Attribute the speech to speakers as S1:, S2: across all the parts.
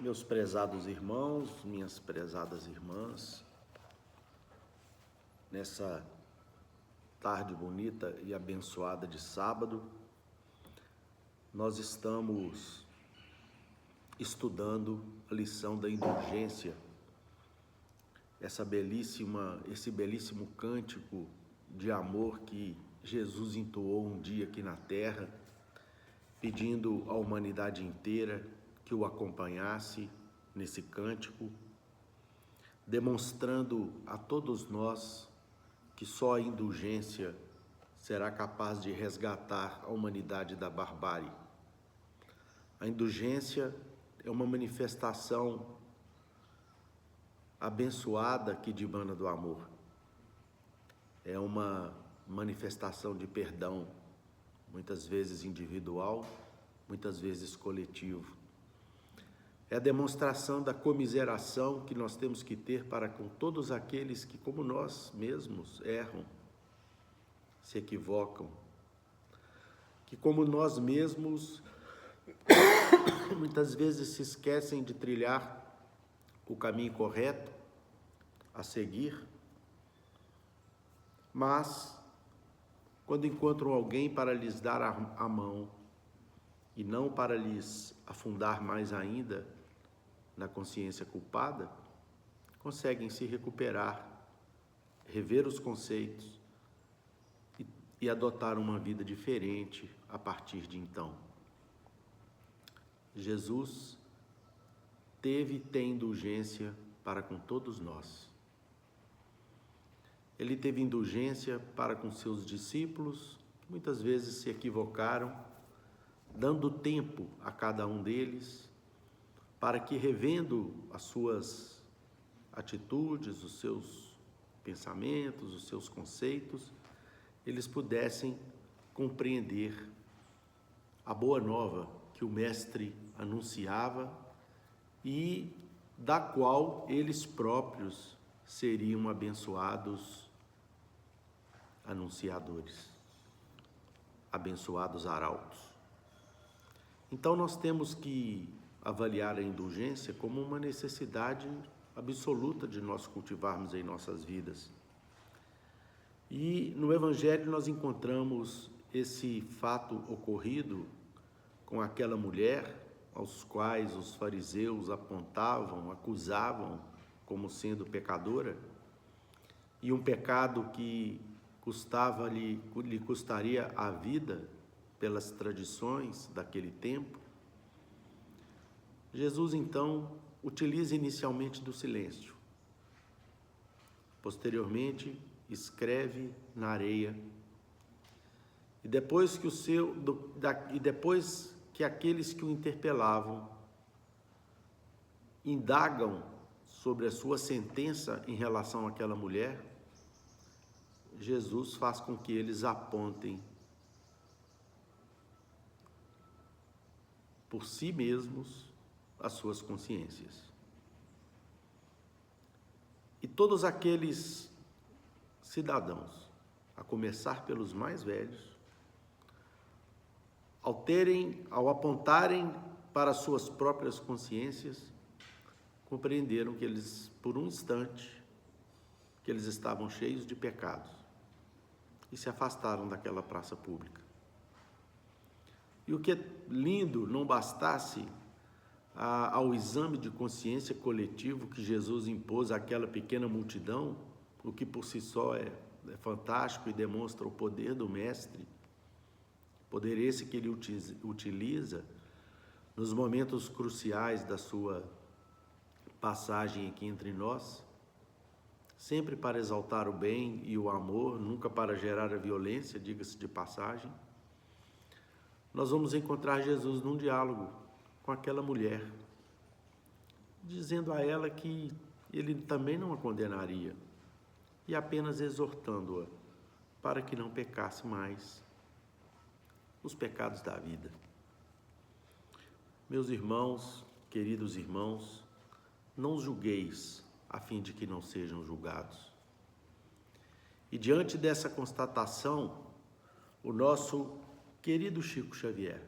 S1: Meus prezados irmãos, minhas prezadas irmãs, nessa tarde bonita e abençoada de sábado, nós estamos estudando a lição da indulgência, esse belíssimo cântico de amor que Jesus entoou um dia aqui na terra, pedindo à humanidade inteira que o acompanhasse nesse cântico, demonstrando a todos nós que só a indulgência será capaz de resgatar a humanidade da barbárie. A indulgência é uma manifestação abençoada que dimana do amor. É uma manifestação de perdão, muitas vezes individual, muitas vezes coletivo. É a demonstração da comiseração que nós temos que ter para com todos aqueles que, como nós mesmos, erram, se equivocam, que, como nós mesmos, muitas vezes se esquecem de trilhar o caminho correto a seguir, mas, quando encontram alguém para lhes dar a mão e não para lhes afundar mais ainda na consciência culpada, conseguem se recuperar, rever os conceitos e adotar uma vida diferente a partir de então. Jesus teve e tem indulgência para com todos nós. Ele teve indulgência para com seus discípulos, que muitas vezes se equivocaram, dando tempo a cada um deles, para que, revendo as suas atitudes, os seus pensamentos, os seus conceitos, eles pudessem compreender a boa nova que o Mestre anunciava e da qual eles próprios seriam abençoados anunciadores, abençoados arautos. Então nós temos que avaliar a indulgência como uma necessidade absoluta de nós cultivarmos em nossas vidas. E no Evangelho nós encontramos esse fato ocorrido com aquela mulher aos quais os fariseus apontavam, acusavam como sendo pecadora, e um pecado que lhe custaria a vida pelas tradições daquele tempo. Jesus, então, utiliza inicialmente do silêncio. Posteriormente, escreve na areia. E depois que aqueles que o interpelavam indagam sobre a sua sentença em relação àquela mulher, Jesus faz com que eles apontem por si mesmos as suas consciências. E todos aqueles cidadãos, a começar pelos mais velhos, ao apontarem para suas próprias consciências, compreenderam que eles, por um instante, que eles estavam cheios de pecados e se afastaram daquela praça pública. E o que é lindo, não bastasse ao exame de consciência coletivo que Jesus impôs àquela pequena multidão, o que por si só é fantástico e demonstra o poder do Mestre, poder esse que ele utiliza nos momentos cruciais da sua passagem aqui entre nós, sempre para exaltar o bem e o amor, nunca para gerar a violência, diga-se de passagem. Nós vamos encontrar Jesus num diálogo com aquela mulher, dizendo a ela que ele também não a condenaria, e apenas exortando-a para que não pecasse mais os pecados da vida. Meus irmãos, queridos irmãos, não julgueis a fim de que não sejam julgados. E diante dessa constatação, o nosso querido Chico Xavier,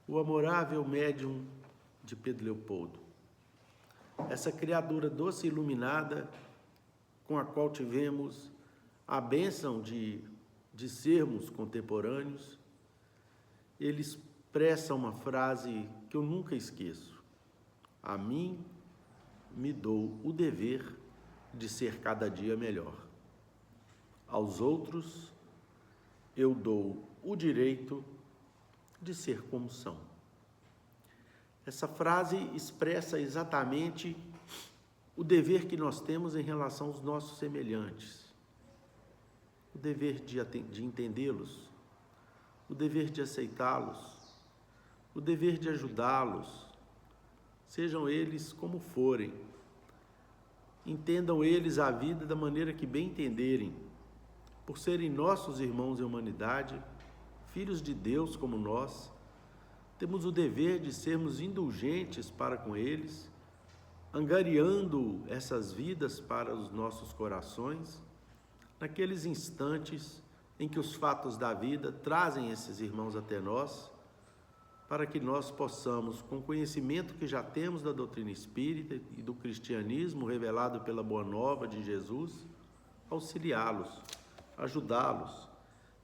S1: o amorável médium de Pedro Leopoldo. Essa criatura doce e iluminada com a qual tivemos a bênção de sermos contemporâneos, ele expressa uma frase que eu nunca esqueço: a mim me dou o dever de ser cada dia melhor. Aos outros eu dou o direito de ser como são. Essa frase expressa exatamente o dever que nós temos em relação aos nossos semelhantes, o dever de entendê-los, o dever de aceitá-los, o dever de ajudá-los, sejam eles como forem. Entendam eles a vida da maneira que bem entenderem, por serem nossos irmãos em humanidade, filhos de Deus como nós. Temos o dever de sermos indulgentes para com eles, angariando essas vidas para os nossos corações, naqueles instantes em que os fatos da vida trazem esses irmãos até nós, para que nós possamos, com o conhecimento que já temos da doutrina espírita e do cristianismo revelado pela Boa Nova de Jesus, auxiliá-los, ajudá-los,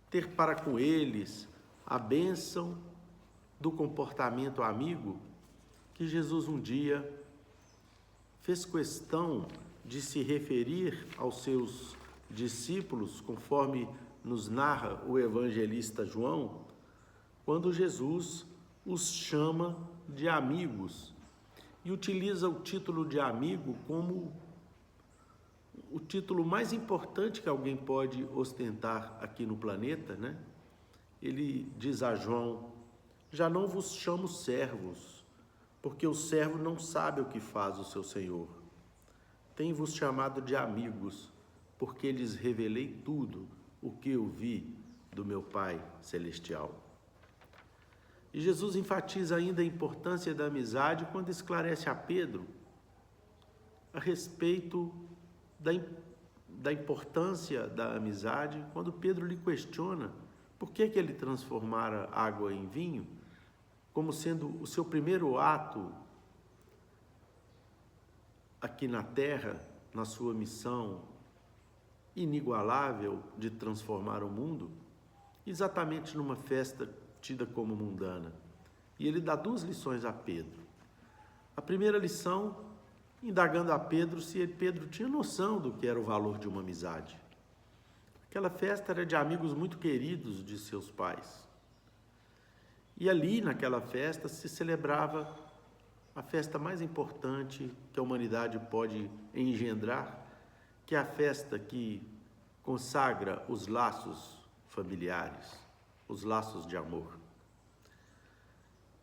S1: ter para com eles a bênção do comportamento amigo que Jesus um dia fez questão de se referir aos seus discípulos, conforme nos narra o evangelista João, quando Jesus os chama de amigos e utiliza o título de amigo como o título mais importante que alguém pode ostentar aqui no planeta, né? Ele diz a João: já não vos chamo servos, porque o servo não sabe o que faz o seu senhor. Tenho-vos chamado de amigos, porque lhes revelei tudo o que eu vi do meu Pai Celestial. E Jesus enfatiza ainda a importância da amizade quando esclarece a Pedro a respeito da importância da amizade, quando Pedro lhe questiona por que ele transformara água em vinho, como sendo o seu primeiro ato aqui na terra, na sua missão inigualável de transformar o mundo, exatamente numa festa tida como mundana. E ele dá duas lições a Pedro. A primeira lição, indagando a Pedro se Pedro tinha noção do que era o valor de uma amizade. Aquela festa era de amigos muito queridos de seus pais. E ali, naquela festa, se celebrava a festa mais importante que a humanidade pode engendrar, que é a festa que consagra os laços familiares, os laços de amor.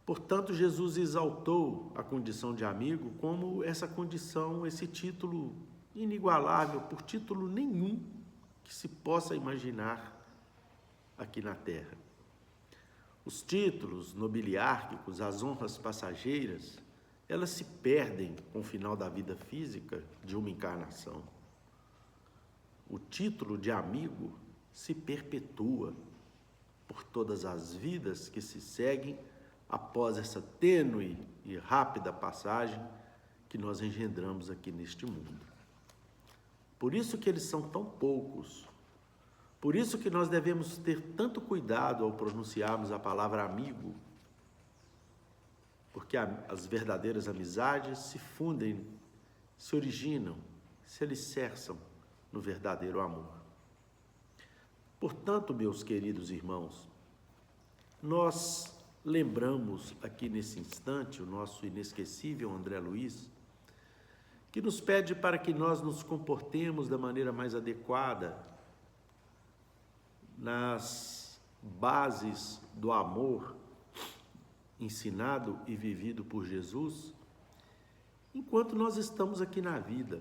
S1: Portanto, Jesus exaltou a condição de amigo como essa condição, esse título inigualável, por título nenhum que se possa imaginar aqui na Terra. Os títulos nobiliárquicos, as honras passageiras, elas se perdem com o final da vida física de uma encarnação. O título de amigo se perpetua por todas as vidas que se seguem após essa tênue e rápida passagem que nós engendramos aqui neste mundo. Por isso que eles são tão poucos, por isso que nós devemos ter tanto cuidado ao pronunciarmos a palavra amigo, porque as verdadeiras amizades se fundem, se originam, se alicerçam no verdadeiro amor. Portanto, meus queridos irmãos, nós lembramos aqui nesse instante o nosso inesquecível André Luiz, que nos pede para que nós nos comportemos da maneira mais adequada nas bases do amor ensinado e vivido por Jesus, enquanto nós estamos aqui na vida,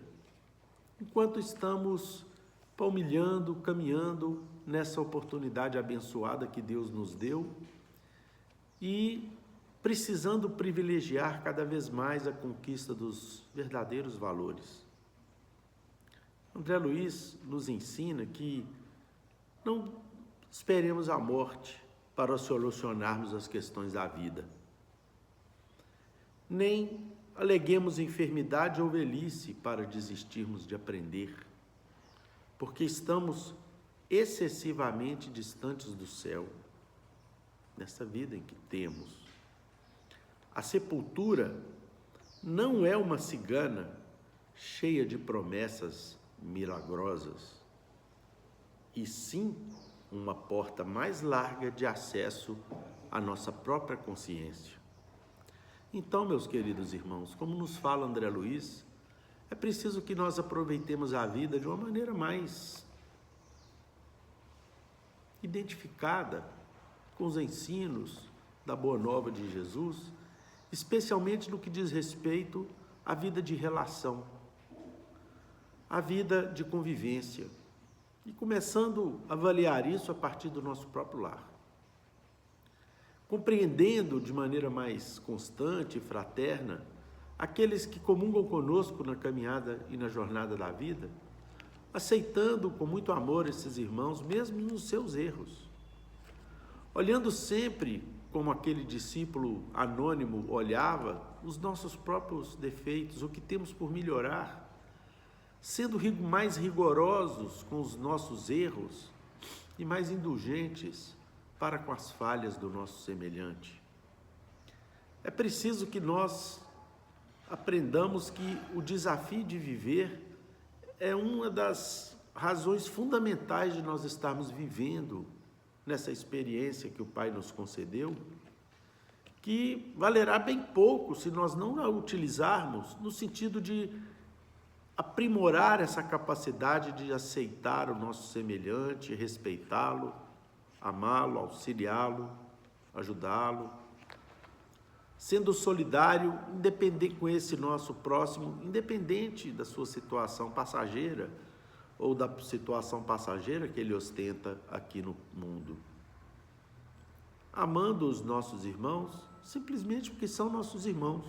S1: enquanto estamos palmilhando, caminhando nessa oportunidade abençoada que Deus nos deu e precisando privilegiar cada vez mais a conquista dos verdadeiros valores. André Luiz nos ensina que não esperemos a morte para solucionarmos as questões da vida. nem aleguemos enfermidade ou velhice para desistirmos de aprender, porque estamos excessivamente distantes do céu, nessa vida em que temos. A sepultura não é uma cigana cheia de promessas milagrosas, e sim uma porta mais larga de acesso à nossa própria consciência. Então, meus queridos irmãos, como nos fala André Luiz, é preciso que nós aproveitemos a vida de uma maneira mais identificada com os ensinos da Boa Nova de Jesus, especialmente no que diz respeito à vida de relação, à vida de convivência, e começando a avaliar isso a partir do nosso próprio lar. Compreendendo de maneira mais constante e fraterna aqueles que comungam conosco na caminhada e na jornada da vida, aceitando com muito amor esses irmãos, mesmo nos seus erros, olhando sempre como aquele discípulo anônimo olhava os nossos próprios defeitos, o que temos por melhorar, sendo mais rigorosos com os nossos erros e mais indulgentes para com as falhas do nosso semelhante. É preciso que nós aprendamos que o desafio de viver é uma das razões fundamentais de nós estarmos vivendo nessa experiência que o Pai nos concedeu, que valerá bem pouco se nós não a utilizarmos no sentido de aprimorar essa capacidade de aceitar o nosso semelhante, respeitá-lo, amá-lo, auxiliá-lo, ajudá-lo, sendo solidário, independente com esse nosso próximo, independente da sua situação passageira ou da situação passageira que ele ostenta aqui no mundo. Amando os nossos irmãos, simplesmente porque são nossos irmãos,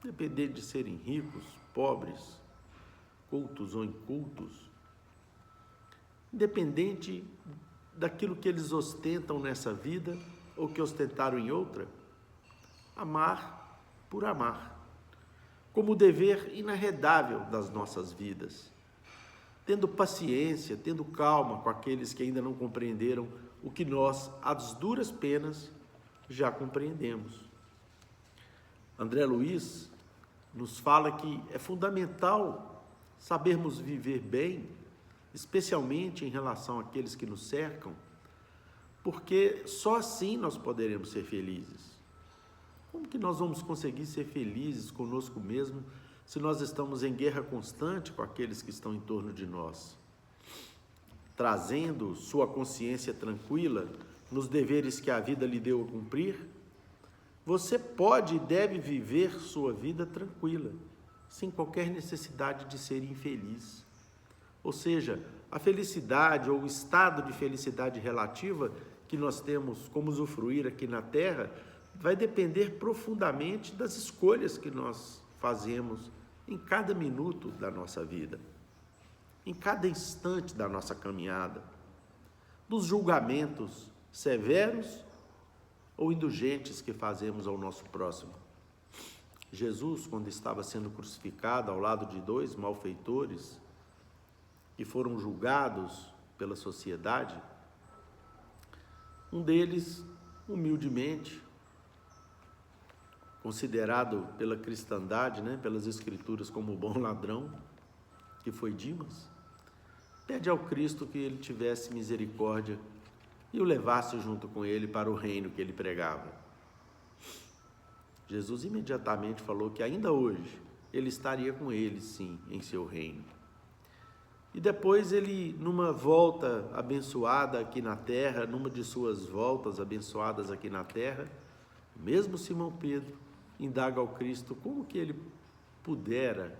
S1: independente de serem ricos, pobres, cultos ou incultos, independente daquilo que eles ostentam nessa vida ou que ostentaram em outra, amar por amar, como dever inarredável das nossas vidas, tendo paciência, tendo calma com aqueles que ainda não compreenderam o que nós, às duras penas, já compreendemos. André Luiz nos fala que é fundamental sabermos viver bem, especialmente em relação àqueles que nos cercam, porque só assim nós poderemos ser felizes. Como que nós vamos conseguir ser felizes conosco mesmo se nós estamos em guerra constante com aqueles que estão em torno de nós? Trazendo sua consciência tranquila nos deveres que a vida lhe deu a cumprir, você pode e deve viver sua vida tranquila, sem qualquer necessidade de ser infeliz. Ou seja, a felicidade ou o estado de felicidade relativa que nós temos como usufruir aqui na Terra vai depender profundamente das escolhas que nós fazemos em cada minuto da nossa vida, em cada instante da nossa caminhada, dos julgamentos severos ou indulgentes que fazemos ao nosso próximo. Jesus, quando estava sendo crucificado ao lado de dois malfeitores que foram julgados pela sociedade, um deles, humildemente, considerado pela cristandade, pelas escrituras como bom ladrão, que foi Dimas, pede ao Cristo que ele tivesse misericórdia e o levasse junto com ele para o reino que ele pregava. Jesus imediatamente falou que ainda hoje ele estaria com ele, sim, em seu reino. E depois ele, numa volta abençoada aqui na terra, numa de suas voltas abençoadas aqui na terra, mesmo Simão Pedro indaga ao Cristo como que ele pudera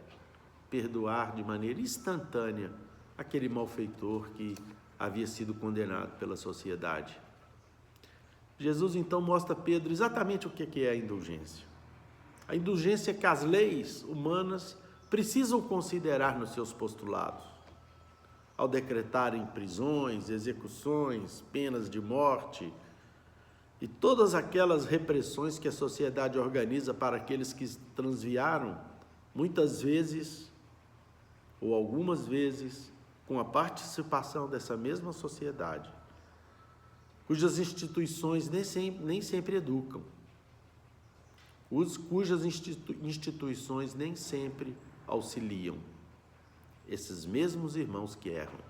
S1: perdoar de maneira instantânea aquele malfeitor que havia sido condenado pela sociedade. Jesus então mostra a Pedro exatamente o que é a indulgência. A indulgência é que as leis humanas precisam considerar nos seus postulados, ao decretarem prisões, execuções, penas de morte, E todas aquelas repressões que a sociedade organiza para aqueles que transviaram, muitas vezes, ou algumas vezes, com a participação dessa mesma sociedade, cujas instituições nem sempre educam, cujas instituições nem sempre auxiliam esses mesmos irmãos que erram.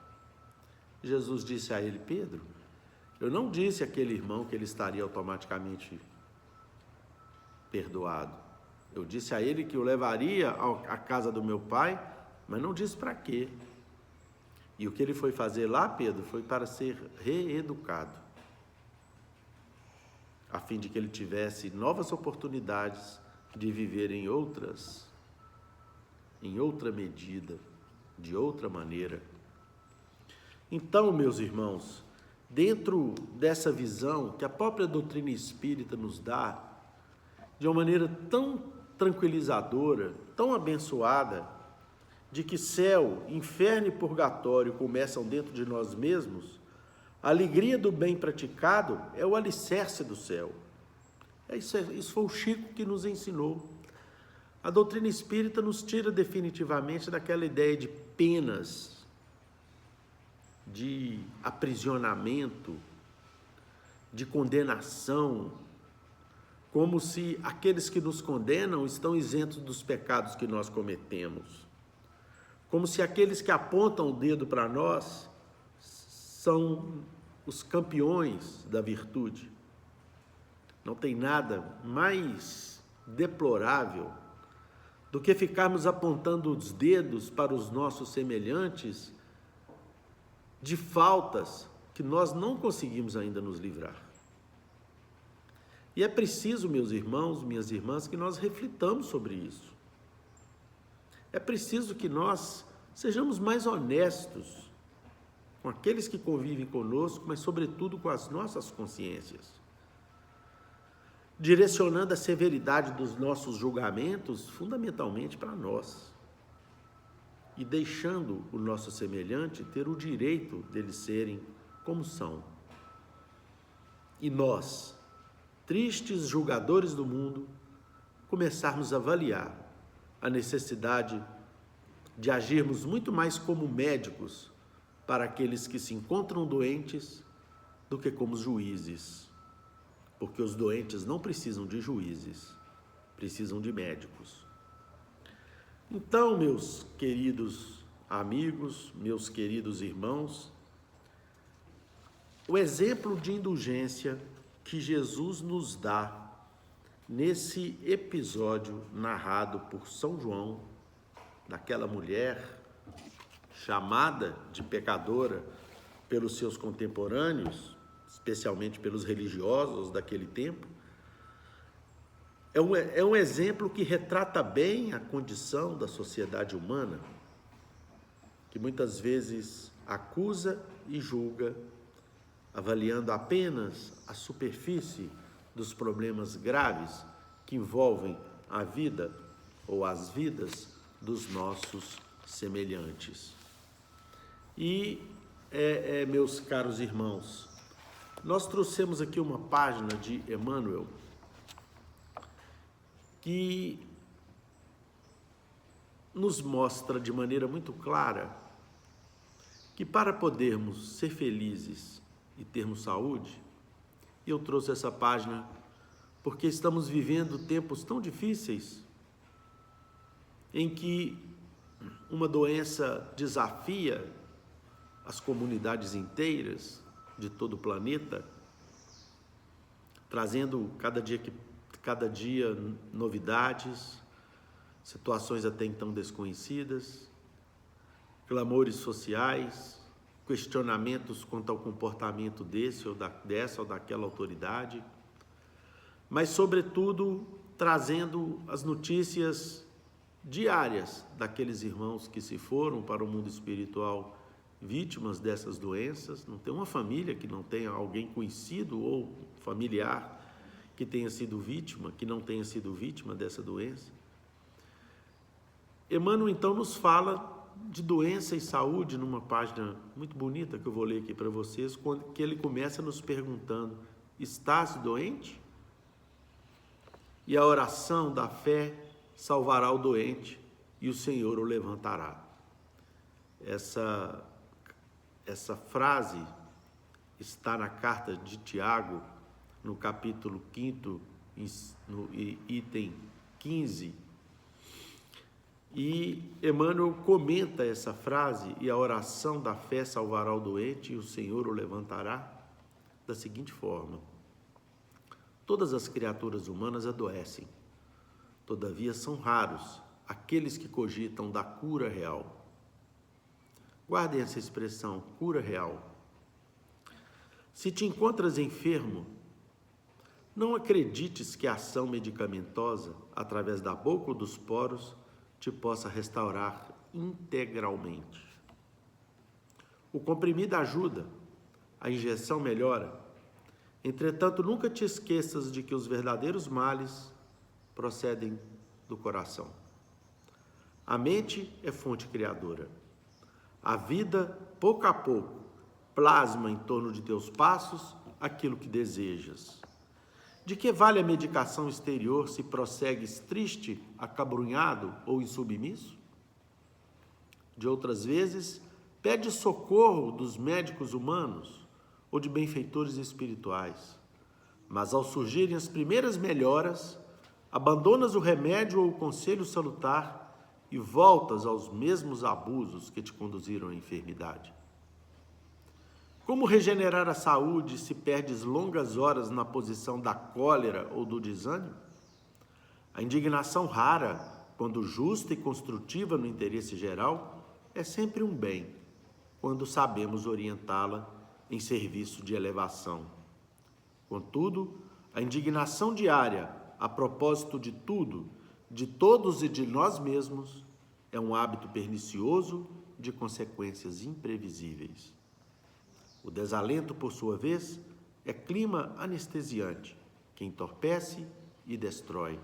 S1: Jesus disse a ele: Pedro, eu não disse àquele irmão que ele estaria automaticamente perdoado. Eu disse a ele que o levaria à casa do meu pai, mas não disse para quê. E o que ele foi fazer lá, Pedro, foi para ser reeducado, a fim de que ele tivesse novas oportunidades de viver em outra medida, de outra maneira. Então, meus irmãos, dentro dessa visão que a própria doutrina espírita nos dá, de uma maneira tão tranquilizadora, tão abençoada, de que céu, inferno e purgatório começam dentro de nós mesmos, a alegria do bem praticado é o alicerce do céu. Isso foi o Chico que nos ensinou. A doutrina espírita nos tira definitivamente daquela ideia de penas, de aprisionamento, de condenação, como se aqueles que nos condenam estão isentos dos pecados que nós cometemos, como se aqueles que apontam o dedo para nós são os campeões da virtude. Não tem nada mais deplorável do que ficarmos apontando os dedos para os nossos semelhantes de faltas que nós não conseguimos ainda nos livrar. E é preciso, meus irmãos, minhas irmãs, que nós reflitamos sobre isso. É preciso que nós sejamos mais honestos com aqueles que convivem conosco, mas sobretudo com as nossas consciências, direcionando a severidade dos nossos julgamentos fundamentalmente para nós e deixando o nosso semelhante ter o direito deles serem como são. E nós, tristes julgadores do mundo, começarmos a avaliar a necessidade de agirmos muito mais como médicos para aqueles que se encontram doentes do que como juízes, porque os doentes não precisam de juízes, precisam de médicos. Então, meus queridos amigos, meus queridos irmãos, o exemplo de indulgência que Jesus nos dá nesse episódio narrado por São João, daquela mulher chamada de pecadora pelos seus contemporâneos, especialmente pelos religiosos daquele tempo, é um exemplo que retrata bem a condição da sociedade humana, que muitas vezes acusa e julga, avaliando apenas a superfície dos problemas graves que envolvem a vida ou as vidas dos nossos semelhantes. E, meus caros irmãos, nós trouxemos aqui uma página de Emmanuel que nos mostra de maneira muito clara que para podermos ser felizes e termos saúde, e eu trouxe essa página porque estamos vivendo tempos tão difíceis em que uma doença desafia as comunidades inteiras de todo o planeta, trazendo cada dia novidades, situações até então desconhecidas, clamores sociais, questionamentos quanto ao comportamento dessa ou daquela autoridade, mas, sobretudo, trazendo as notícias diárias daqueles irmãos que se foram para o mundo espiritual vítimas dessas doenças. Não tem uma família que não tenha alguém conhecido ou familiar que tenha sido vítima, que não tenha sido vítima dessa doença. Emmanuel, então, nos fala de doença e saúde numa página muito bonita que eu vou ler aqui para vocês, que ele começa nos perguntando: estás doente? E a oração da fé salvará o doente e o Senhor o levantará. Essa frase está na carta de Tiago, no capítulo 5, no item 15. E Emmanuel comenta essa frase, e a oração da fé salvará o doente e o Senhor o levantará, da seguinte forma: todas as criaturas humanas adoecem, todavia são raros aqueles que cogitam da cura real. Guardem essa expressão, cura real. Se te encontras enfermo, não acredites que a ação medicamentosa, através da boca ou dos poros, te possa restaurar integralmente. O comprimido ajuda, a injeção melhora. Entretanto, nunca te esqueças de que os verdadeiros males procedem do coração. A mente é fonte criadora. A vida, pouco a pouco, plasma em torno de teus passos aquilo que desejas. De que vale a medicação exterior se prossegues triste, acabrunhado ou insubmisso? De outras vezes, pede socorro dos médicos humanos ou de benfeitores espirituais. Mas ao surgirem as primeiras melhoras, abandonas o remédio ou o conselho salutar e voltas aos mesmos abusos que te conduziram à enfermidade. Como regenerar a saúde se perdes longas horas na posição da cólera ou do desânimo? A indignação rara, quando justa e construtiva no interesse geral, é sempre um bem, quando sabemos orientá-la em serviço de elevação. Contudo, a indignação diária, a propósito de tudo, de todos e de nós mesmos, é um hábito pernicioso de consequências imprevisíveis. O desalento, por sua vez, é clima anestesiante, que entorpece e destrói.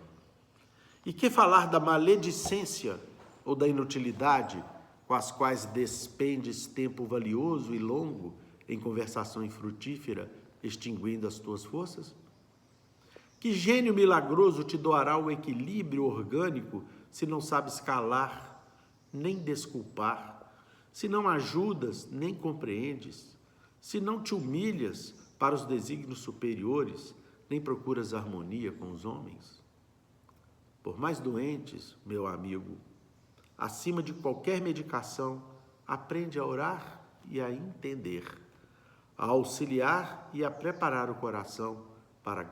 S1: E que falar da maledicência ou da inutilidade com as quais despendes tempo valioso e longo em conversação infrutífera, extinguindo as tuas forças? Que gênio milagroso te doará o equilíbrio orgânico se não sabes calar, nem desculpar, se não ajudas, nem compreendes, se não te humilhas para os desígnios superiores, nem procuras harmonia com os homens? Por mais doentes, meu amigo, acima de qualquer medicação, aprende a orar e a entender, a auxiliar e a preparar o coração para